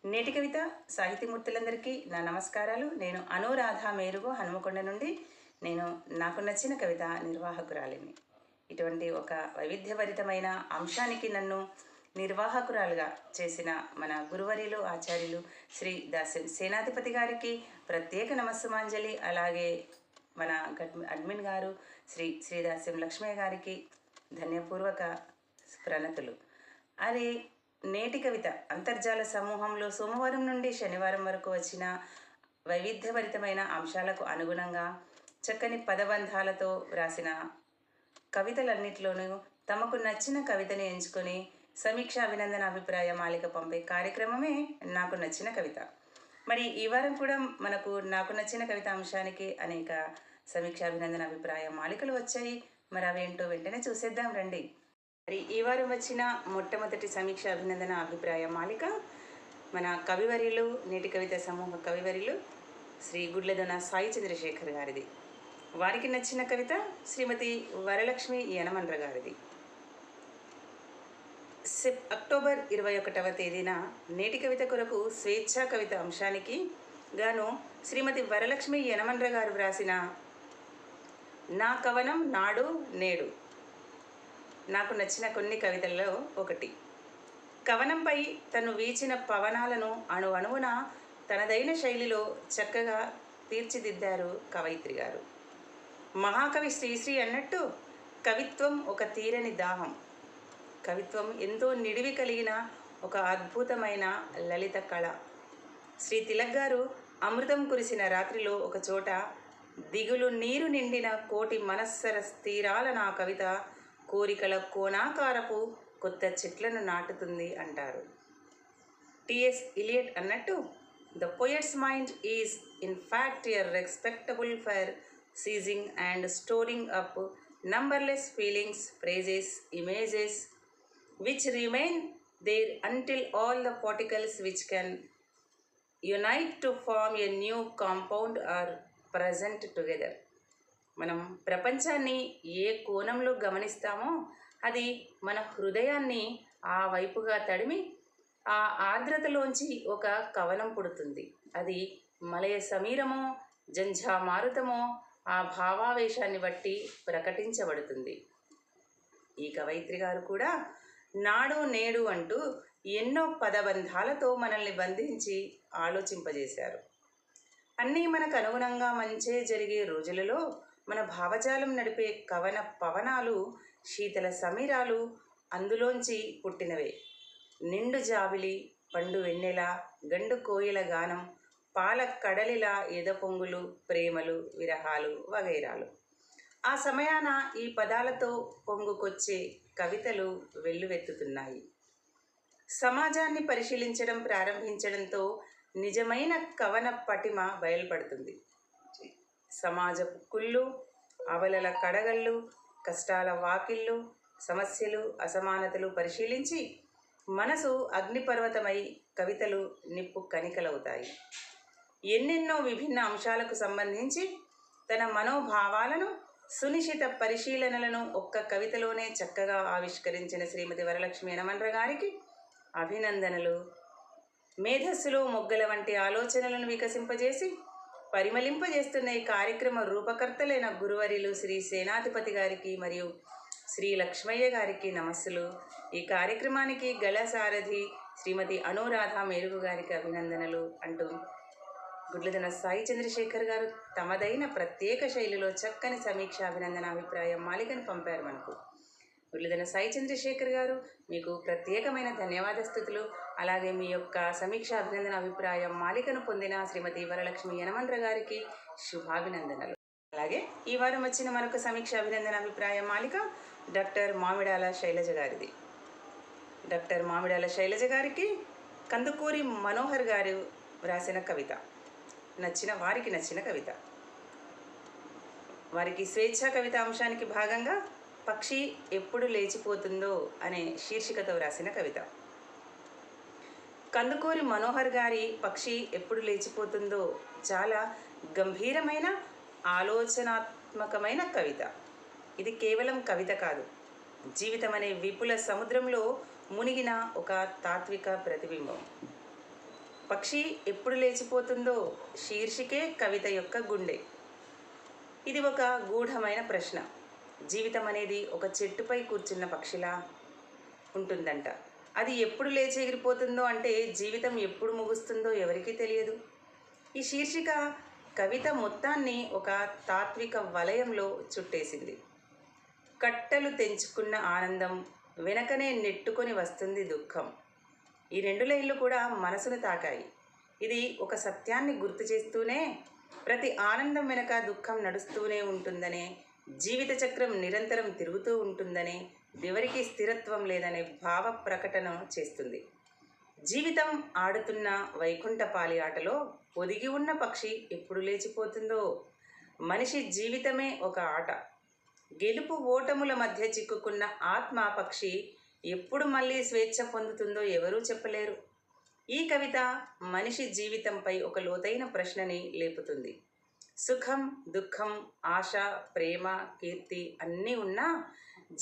నేటి కవిత సాహితీమూర్తులందరికీ నా నమస్కారాలు. నేను అనురాధ మేరుగు హనుమకొండ నుండి నాకు నచ్చిన కవిత నిర్వాహకురాలిని. ఇటువంటి ఒక వైవిధ్యభరితమైన అంశానికి నన్ను నిర్వాహకురాలుగా చేసిన మన గురువర్యులు ఆచార్యులు శ్రీ దాస్యం సేనాధిపతి గారికి ప్రత్యేక నమస్సుమాంజలి. అలాగే మన అడ్మిన్ గారు శ్రీ దాస్యం లక్ష్మయ్య గారికి ధన్యపూర్వక ప్రణతులు. అది నేటి కవిత అంతర్జాల సమూహంలో సోమవారం నుండి శనివారం వరకు వచ్చిన వైవిధ్యభరితమైన అంశాలకు అనుగుణంగా చక్కని పదబంధాలతో వ్రాసిన కవితలన్నిటిలోనూ తమకు నచ్చిన కవితని ఎంచుకొని సమీక్ష అభినందన అభిప్రాయ మాలిక పంపే కార్యక్రమమే నాకు నచ్చిన కవిత. మరి ఈ వారం కూడా నాకు నచ్చిన కవిత అంశానికి అనేక సమీక్ష అభినందన అభిప్రాయ మాలికలు వచ్చాయి. మరి అవేంటో వెంటనే చూసేద్దాం రండి. మరి ఈ వారం వచ్చిన మొట్టమొదటి సమీక్ష అభినందన అభిప్రాయ మాలిక మన కవివర్యులు నేటి కవిత సమూహ కవివర్యులు శ్రీ గుడ్లదొన సాయి చంద్రశేఖర్ గారిది. వారికి నచ్చిన కవిత శ్రీమతి వరలక్ష్మి యనమండ్ర గారిది. అక్టోబర్ 21వ తేదీన నేటి కవిత కొరకు స్వేచ్ఛా కవిత అంశానికి గాను శ్రీమతి వరలక్ష్మి యనమండ్ర గారు వ్రాసిన నా కవనం నాడు నేడు నాకు నచ్చిన కొన్ని కవితల్లో ఒకటి. కవనంపై తను వీచిన పవనాలను అణువణువున తనదైన శైలిలో చక్కగా తీర్చిదిద్దారు కవయిత్రి గారు. మహాకవి శ్రీశ్రీ అన్నట్టు కవిత్వం ఒక తీరని దాహం. కవిత్వం ఎంతో నిడివి కలిగిన ఒక అద్భుతమైన లలిత కళ. శ్రీ తిలక్ గారు అమృతం కురిసిన రాత్రిలో ఒక చోట దిగులు నీరు నిండిన కోటి మనస్సర తీరాల నా కవిత కోరికల కోణాకారపు కొత్త చెట్లను నాటుతుంది అంటారు. టిఎస్ ఇలియట్ అన్నట్టు the poets mind is in fact a respectable for seizing and storing up numberless feelings, praises, images which remain there until all the particles which can unite to form a new compound are present together. మనం ప్రపంచాన్ని ఏ కోణంలో గమనిస్తామో అది మన హృదయాన్ని ఆ వైపుగా తడిమి ఆ ఆర్ద్రతలోంచి ఒక కవనం పుడుతుంది. అది మలయ సమీరమో జంఝా మారుతమో ఆ భావావేశాన్ని బట్టి ప్రకటించబడుతుంది. ఈ కవయిత్రి గారు కూడా నాడు నేడు అంటూ ఎన్నో పదబంధాలతో మనల్ని బంధించి ఆలోచింపజేశారు. అన్నీ మనకు అనుగుణంగా మంచే జరిగే రోజులలో మన భావజాలం నడిపే కవన పవనాలు శీతల సమీరాలు అందులోంచి పుట్టినవే. నిండు జాబిలి, పండు వెన్నెల, గండు కోయిల గానం, పాల కడలిలా ఎదపొంగులు, ప్రేమలు, విరహాలు వగైరాలు. ఆ సమయాన ఈ పదాలతో పొంగుకొచ్చే కవితలు వెల్లువెత్తుతున్నాయి. సమాజాన్ని పరిశీలించడం ప్రారంభించడంతో నిజమైన కవన పటిమ బయలుపడుతుంది. సమాజపు కుళ్ళు, అవలల కడగళ్ళు, కష్టాల వాకిళ్ళు, సమస్యలు, అసమానతలు పరిశీలించి మనసు అగ్నిపర్వతమై కవితలు నిప్పు కణికలవుతాయి. ఎన్నెన్నో విభిన్న అంశాలకు సంబంధించి తన మనోభావాలను సునిశిత పరిశీలనలను ఒక్క కవితలోనే చక్కగా ఆవిష్కరించిన శ్రీమతి వరలక్ష్మి యనమండ్ర గారికి అభినందనలు. మేధస్సులో మొగ్గల వంటి ఆలోచనలను వికసింపజేసి పరిమళింపజేస్తున్న ఈ కార్యక్రమ రూపకర్తలైన గురువర్యులు శ్రీ సేనాధిపతి గారికి మరియు శ్రీ లక్ష్మయ్య గారికి నమస్సులు. ఈ కార్యక్రమానికి గల సారథి శ్రీమతి అనురాధ మేరుగు గారికి అభినందనలు అంటూ గుడ్లదొన సాయి చంద్రశేఖర్ గారు తమదైన ప్రత్యేక శైలిలో చక్కని సమీక్ష అభినందన అభిప్రాయం మాలికను పంపారు మనకు. గుడ్లదొన సాయి చంద్రశేఖర్ గారు మీకు ప్రత్యేకమైన ధన్యవాద స్థుతులు. అలాగే మీ యొక్క సమీక్ష అభినందన అభిప్రాయం మాలికను పొందిన శ్రీమతి వరలక్ష్మి యనమండ్ర గారికి శుభాభినందనలు. అలాగే ఈ వారం వచ్చిన మరొక సమీక్ష అభినందన అభిప్రాయ మాలిక డాక్టర్ మామిడాల శైలజ గారిది. డాక్టర్ మామిడాల శైలజ గారికి కందుకూరి మనోహర్ గారు వ్రాసిన కవిత వారికి నచ్చిన కవిత. వారికి స్వేచ్ఛా కవిత అంశానికి భాగంగా పక్షి ఎప్పుడు లేచిపోతుందో అనే శీర్షికతో వ్రాసిన కవిత. కందుకూరి మనోహర్ గారి పక్షి ఎప్పుడు లేచిపోతుందో చాలా గంభీరమైన ఆలోచనాత్మకమైన కవిత. ఇది కేవలం కవిత కాదు, జీవితం అనే విపుల సముద్రంలో మునిగిన ఒక తాత్విక ప్రతిబింబం. పక్షి ఎప్పుడు లేచిపోతుందో శీర్షికే కవిత యొక్క గుండె. ఇది ఒక గూఢమైన ప్రశ్న. జీవితం అనేది ఒక చెట్టుపై కూర్చున్న పక్షిలా ఉంటుందంట. అది ఎప్పుడు లేచి ఎగిరిపోతుందో, అంటే జీవితం ఎప్పుడు ముగుస్తుందో ఎవరికీ తెలియదు. ఈ శీర్షిక కవిత మొత్తాన్ని ఒక తాత్విక వలయంలో చుట్టేసింది. కట్టలు తెంచుకున్న ఆనందం వెనకనే నెట్టుకొని వస్తుంది దుఃఖం. ఈ 2 లైన్లు కూడా మనసును తాకాయి. ఇది ఒక సత్యాన్ని గుర్తు చేస్తూనే, ప్రతి ఆనందం వెనక దుఃఖం నడుస్తూనే ఉంటుందనే, జీవిత చక్రం నిరంతరం తిరుగుతూ ఉంటుందనే, ఎవరికీ స్థిరత్వం లేదనే భావ ప్రకటన చేస్తుంది. జీవితం ఆడుతున్న వైకుంఠపాలి ఆటలో ఒదిగి ఉన్న పక్షి ఎప్పుడు లేచిపోతుందో. మనిషి జీవితమే ఒక ఆట. గెలుపు ఓటముల మధ్య చిక్కుకున్న ఆత్మ పక్షి ఎప్పుడు మళ్ళీ స్వేచ్ఛ పొందుతుందో ఎవరూ చెప్పలేరు. ఈ కవిత మనిషి జీవితంపై ఒక లోతైన ప్రశ్నని లేపుతుంది. సుఖం, దుఃఖం, ఆశ, ప్రేమ, కీర్తి అన్నీ ఉన్నా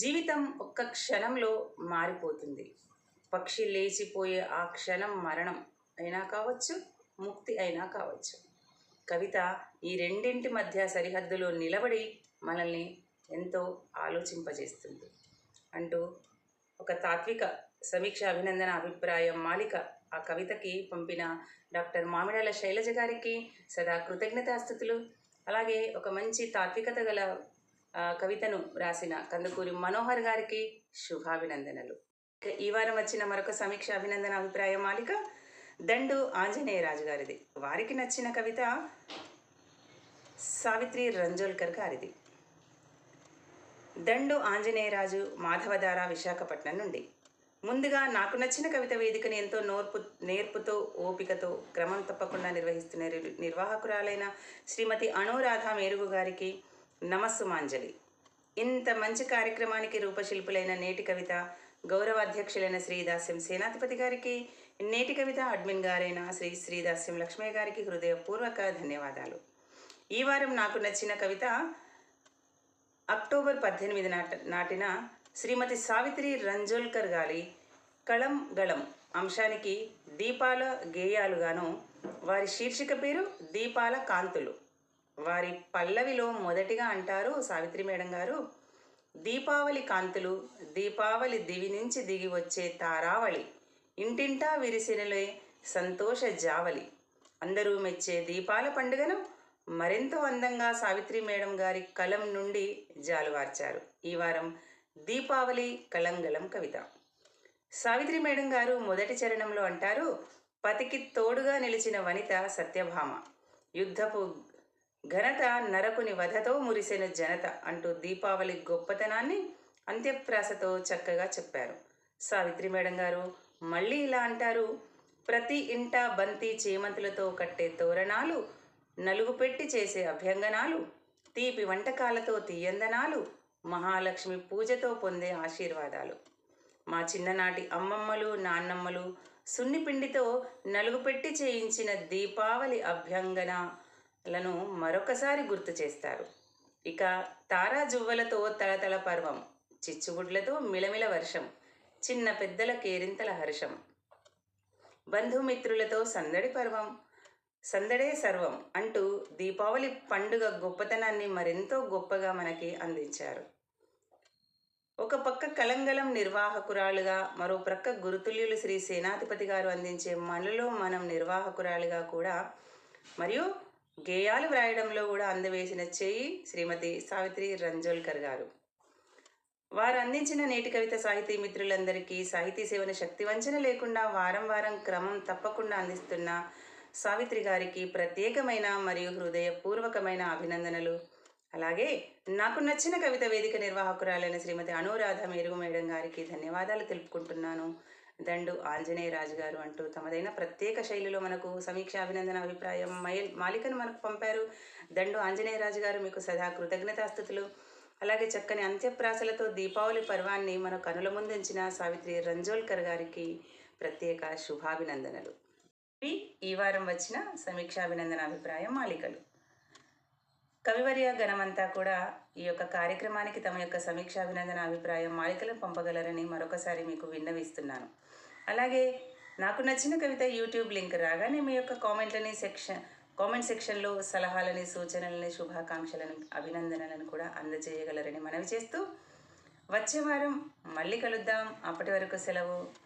జీవితం ఒక్క క్షణంలో మారిపోతుంది. పక్షి లేచిపోయే ఆ క్షణం మరణం అయినా కావచ్చు, ముక్తి అయినా కావచ్చు. కవిత ఈ రెండింటి మధ్య సరిహద్దులో నిలబడి మనల్ని ఎంతో ఆలోచింపజేస్తుంది అంటూ ఒక తాత్విక సమీక్ష అభినందన అభిప్రాయ మాలిక ఆ కవితకి పంపిన డాక్టర్ మామిడాల శైలజ గారికి సదా కృతజ్ఞతాస్థుతులు. అలాగే ఒక మంచి తాత్వికత గల కవితను రాసిన కందుకూరి మనోహర్ గారికి శుభాభినందనలు. ఈ వారం వచ్చిన మరొక సమీక్ష అభినందన అభిప్రాయ మాలిక దండు ఆంజనేయరాజు గారిది. వారికి నచ్చిన కవిత సావిత్రి రంజోల్కర్ గారిది. దండు ఆంజనేయరాజు, మాధవధార, విశాఖపట్నం నుండి. ముందుగా నాకు నచ్చిన కవిత వేదికని ఎంతో నేర్పుతో ఓపికతో క్రమం తప్పకుండా నిర్వహిస్తున్న నిర్వాహకురాలైన శ్రీమతి అనురాధ మేరుగు గారికి నమస్సుమాంజలి. ఇంత మంచి కార్యక్రమానికి రూపశిల్పులైన నేటి కవిత గౌరవ అధ్యక్షులైన శ్రీదాస్యం సేనాధిపతి గారికి, నేటి కవిత అడ్మిన్ గారైన శ్రీదాస్యం లక్ష్మయ్య గారికి హృదయపూర్వక ధన్యవాదాలు. ఈ వారం నాకు నచ్చిన కవిత అక్టోబర్ 18 నాటిన శ్రీమతి సావిత్రి రంజోల్కర్ గారి కళం గళం అంశానికి దీపాల గేయాలుగాను, వారి శీర్షిక పేరు దీపాల కాంతులు. వారి పల్లవిలో మొదటిగా అంటారు సావిత్రి మేడం గారు, దీపావళి కాంతులు దీపావళి దివి నుంచి దిగి వచ్చే తారావళి, ఇంటింటా విరిసినలే సంతోష జావలి, అందరూ మెచ్చే దీపాల పండుగను మరెంతో అందంగా సావిత్రి మేడం గారి కలం నుండి జాలువార్చారు. ఈ వారం దీపావళి కళంగళం కవిత. సావిత్రి మేడం గారు మొదటి చరణంలో అంటారు, పతికి తోడుగా నిలిచిన వనిత సత్యభామ, యుద్ధపు ఘనత నరకుని వధతో మురిసెను జనత అంటూ దీపావళి గొప్పతనాన్ని అంత్యప్రాసతో చక్కగా చెప్పారు. సావిత్రి మేడం గారు మళ్ళీ ఇలా అంటారు, ప్రతి ఇంట బంతి చేమంతులతో కట్టే తోరణాలు, నలుగు పెట్టి చేసే అభ్యంగనాలు, తీపి వంటకాలతో తీయందనాలు, మహాలక్ష్మి పూజతో పొందే ఆశీర్వాదాలు. మా చిన్ననాటి అమ్మమ్మలు నాన్నమ్మలు సున్నిపిండితో నలుగు పెట్టి చేయించిన దీపావళి అభ్యంగనలను మరొకసారి గుర్తు చేస్తారు. ఇక తారా జువ్వలతో తళతళ పర్వం, చిచ్చుబుడ్లతో మిలమిల వర్షం, చిన్న పెద్దల కేరింతల హర్షం, బంధుమిత్రులతో సందడి పర్వం, సందడే సర్వం అంటూ దీపావళి పండుగ గొప్పతనాన్ని మరెంతో గొప్పగా మనకి అందించారు. ఒక పక్క కళంగళం నిర్వాహకురాలుగా, మరో ప్రక్క గురుతుల్యులు శ్రీ సేనాధిపతి గారు అందించే మనలో మనం నిర్వాహకురాలుగా కూడా, మరియు గేయాలు వ్రాయడంలో కూడా అందవేసిన చేయి శ్రీమతి సావిత్రి రంజోల్కర్ గారు. వారు అందించిన నేటి కవిత సాహితీ మిత్రులందరికీ సాహితీ సేవను శక్తివంచన లేకుండా వారం వారం క్రమం తప్పకుండా అందిస్తున్న సావిత్రి గారికి ప్రత్యేకమైన మరియు హృదయపూర్వకమైన అభినందనలు. అలాగే నాకు నచ్చిన కవిత వేదిక నిర్వాహకురాలైన శ్రీమతి అనురాధ మేరుగు మేడం గారికి ధన్యవాదాలు తెలుపుకుంటున్నాను. దండు ఆంజనేయరాజు గారు అంటూ తమదైన ప్రత్యేక శైలిలో మనకు సమీక్ష అభినందన అభిప్రాయం మాలికను మనకు పంపారు. దండు ఆంజనేయరాజు గారు మీకు సదా కృతజ్ఞతాస్థుతులు. అలాగే చక్కని అంత్యప్రాసలతో దీపావళి పర్వాన్ని మన కనుల ముందుంచిన సావిత్రి రంజోల్కర్ గారికి ప్రత్యేక శుభాభినందనలు. ఈ వారం వచ్చిన సమీక్షాభినందన అభిప్రాయం మాలికలు. కవివర్య గణమంతా కూడా ఈ యొక్క కార్యక్రమానికి తమ యొక్క సమీక్షాభినందన అభిప్రాయం మాలికలను పంపగలరని మరొకసారి మీకు విన్నవిస్తున్నాను. అలాగే నాకు నచ్చిన కవిత యూట్యూబ్ లింక్ రాగానే మీ యొక్క కామెంట్ సెక్షన్లో సలహాలని, సూచనలని, శుభాకాంక్షలను, అభినందనలను కూడా అందజేయగలరని మనవి చేస్తూ వచ్చే వారం మళ్ళీ కలుద్దాం. అప్పటి వరకు సెలవు.